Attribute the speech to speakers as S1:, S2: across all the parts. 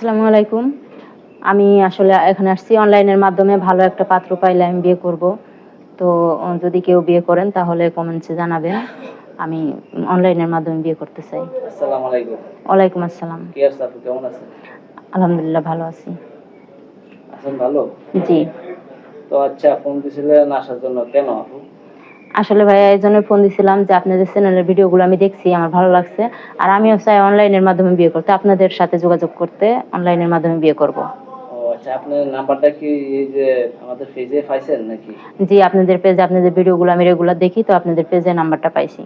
S1: আসসালামু আলাইকুম। আমি আসলে এখানে আসছি অনলাইনের মাধ্যমে ভালো একটা পাত্র পাইলে আমি বিয়ে করব। তো যদি কেউ বিয়ে করেন তাহলে কমেন্টসে জানাবেন। আমি অনলাইনের মাধ্যমে বিয়ে করতে চাই।
S2: আসসালামু আলাইকুম।
S1: ওয়ালাইকুম আসসালাম।
S2: কি আছে, আপনি কেমন আছেন?
S1: আলহামদুলিল্লাহ ভালো আছি।
S2: আছেন ভালো?
S1: জি।
S2: তো আচ্ছা, ফোন দিছিলেন আসার জন্য, কেন আপু?
S1: আসলে ভাইয়া এইজন্য ফোন দিছিলাম যে আপনাদের চ্যানেলের ভিডিওগুলো আমি দেখছি, আমার ভালো লাগছে। আর আমিও চাই অনলাইনের মাধ্যমে বিয়ে করতে। আপনাদের সাথে যোগাযোগ করতে অনলাইনের মাধ্যমে বিয়ে করব।
S2: ও আচ্ছা, আপনার নাম্বারটা কি এই যে আমাদের পেজে পাইছেন নাকি?
S1: জি, আপনাদের পেজে আপনাদের ভিডিওগুলো আমি রেগুলার দেখি, তো আপনাদের পেজে নাম্বারটা পাইছি।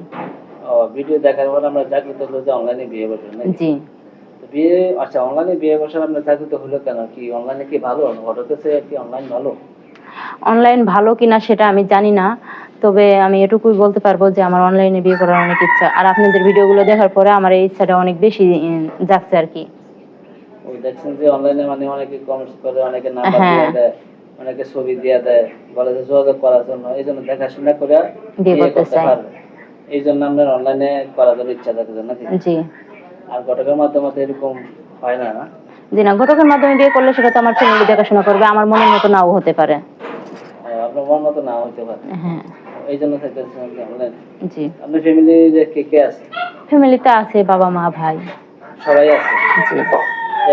S2: ও, ভিডিও দেখার পর আমরা জাগ্রত হলো যে অনলাইনে বিয়ে বসবেন নাকি?
S1: জি।
S2: তো বিয়ে, আচ্ছা অনলাইনে বিয়ে বসার আপনার জাগ্রত হলো কেন? কি অনলাইনে কি ভালো? ঘটক কাছে কি অনলাইন ভালো?
S1: অনলাইন ভালো কিনা সেটা আমি জানি না। তবে আমি এটুকুই বলতে পারবো যে আমার অনলাইনে বিয়ে করার অনেক ইচ্ছা। আর আপনাদের ভিডিওগুলো দেখার পরে আমার এই ইচ্ছাটা অনেক বেশি জাগছে আরকি।
S2: ওই দেখছেন যে অনলাইনে মানে অনেকে কমেন্টস করে, অনেকে নাম্বার
S1: হ্যাঁ,
S2: দিয়ে দেয়, অনেকে ছবি দিয়ে দেয়, বলে যে যোগাযোগ করার জন্য। এইজন্য দেখাশোনা করে
S1: বিয়ে
S2: বিয়ে
S1: করতে
S2: করতে
S1: চাই।
S2: পারবে। এইজন্য আপনার অনলাইনে করার জন্য ইচ্ছা থাকছে নাকি?
S1: জি।
S2: আর ঘটকের মাধ্যমে তো এরকম হয় না, না?
S1: জি না, ঘটকের মাধ্যমে বিয়ে করলে সেটা তো আমার ফ্যামিলি দেখাশোনা করবে। আমার মনের মতো নাও হতে পারে।
S2: আপনার মন মতো না হতে পারে।
S1: হ্যাঁ।
S2: এই জন্য চাইতেছিলাম যে অনলাইন।
S1: জি।
S2: আপনার ফ্যামিলি যে কে কে আছে?
S1: ফ্যামিলিতে আছে বাবা, মা, ভাই।
S2: সবাই আছে?
S1: জি।
S2: তো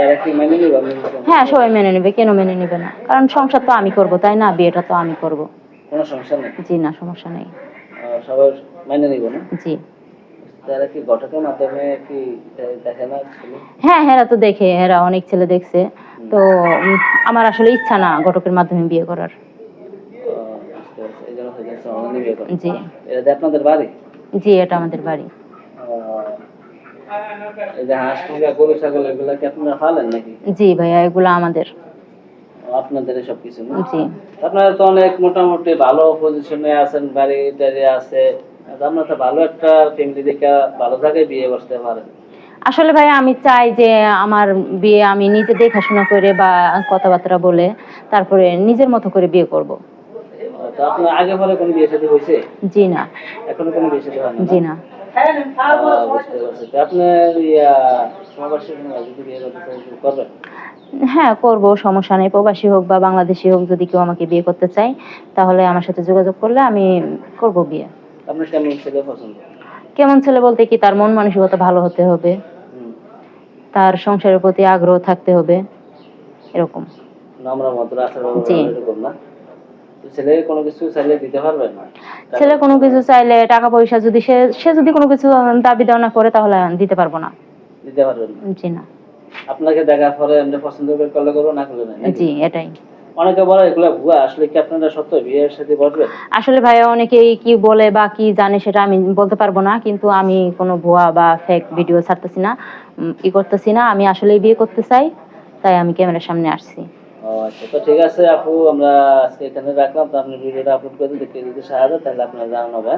S2: এরা কি মেনে নিবে আপনি?
S1: হ্যাঁ, সবাই মেনে নেবে। কেন মেনে নিবে না? কারণ সংসার তো আমি করব, তাই না? বিয়েটা তো আমি করব।
S2: কোনো সমস্যা নেই?
S1: জি না, সমস্যা নেই।
S2: সবাই মেনে নিবে না?
S1: জি।
S2: তারা কি ঘটকের মাধ্যমে কি দেখে না ছেলে?
S1: হ্যাঁ, এরা তো দেখে, এরা অনেক ছেলে দেখছে। তো আমার আসলে ইচ্ছা না ঘটকের মাধ্যমে বিয়ে করার।
S2: বুঝতে পারছি। এই জন্য চাইতেছেন অনলাইনে বিয়ে করেন।
S1: জি।
S2: এটা কি আপনাদের বাড়ি?
S1: জি, এটা আমাদের বাড়ি।
S2: এই যে হাঁস মুরগা গরু ছাগল এগুলা কি আপনারা পালেন নাকি?
S1: জি ভাইয়া, এগুলো আমাদের।
S2: আপনাদের সব কিছু না?
S1: জি।
S2: আপনারা তো অনেক মোটামুটি ভালো পজিশনে আছেন, বাড়ি টাড়ি আছে, আপনারা তো ভালো একটা ফ্যামিলি দেখে ভালো জায়গায় বিয়ে বসতে পারেন।
S1: আসলে ভাইয়া আমি চাই যে আমার বিয়ে আমি নিজে দেখাশোনা করে বা কথাবার্তা বলে তারপরে নিজের মতো করে বিয়ে করব।
S2: তো আপনার আগে পরে কোনো বিয়ে শাদী হয়েছে?
S1: জি না।
S2: এখনো কোনো বিয়ে শাদী হয় না?
S1: জি না।
S2: বুঝতে পারছি। তো আপনার প্রবাসী যদি বিয়ে করতে চান করবেন?
S1: হ্যাঁ, করব, সমস্যা নেই। প্রবাসী হোক বা বাংলাদেশী হোক, যদি কেউ আমাকে বিয়ে করতে চায় তাহলে আমার সাথে যোগাযোগ করলে আমি করব বিয়ে।
S2: আপনার কেমন ছেলে পছন্দ?
S1: কেমন ছেলে বলতে কি, তার মন মানসিকতা ভালো হতে হবে, তার সংসারের প্রতি আগ্রহ থাকতে হবে, এরকম।
S2: নম্র ভদ্র আচরণ
S1: জি।
S2: এরকম না? তো ছেলে কোনো কিছু চাইলে দিতে পারবেন না?
S1: ছেলে কোনো কিছু চাইলে টাকা পয়সা যদি সে সে যদি কোনো কিছু দাবি দেওয়া না করে তাহলে দিতে পারবো না।
S2: দিতে পারবেন না?
S1: জি না।
S2: আপনাকে দেখার পরে এমনি পছন্দ করে করলে করবো, না করলে না, নাকি?
S1: জি, এটাই।
S2: অনেকে বলে এগুলা ভুয়া, আসলে কি আপনারা সত্য বিয়ের সাথে বসবেন?
S1: আসলে ভাইয়া অনেকেই কি বলে বা কি জানে সেটা আমি বলতে পারবো না, কিন্তু আমি কোনো ভুয়া বা ফেক ভিডিও ছাড়তেছি না, করতেছি না। আমি আসলেই বিয়ে করতে চাই, তাই আমি ক্যামেরার সামনে আসছি।
S2: ও আচ্ছা, তো ঠিক আছে আপু, আমরা আজকে এখানে রাখলাম। তো আপনি ভিডিওটা আপলোড করে দিন, দেখে যদি সাহায্য তাহলে আপনারা জানানো হবে।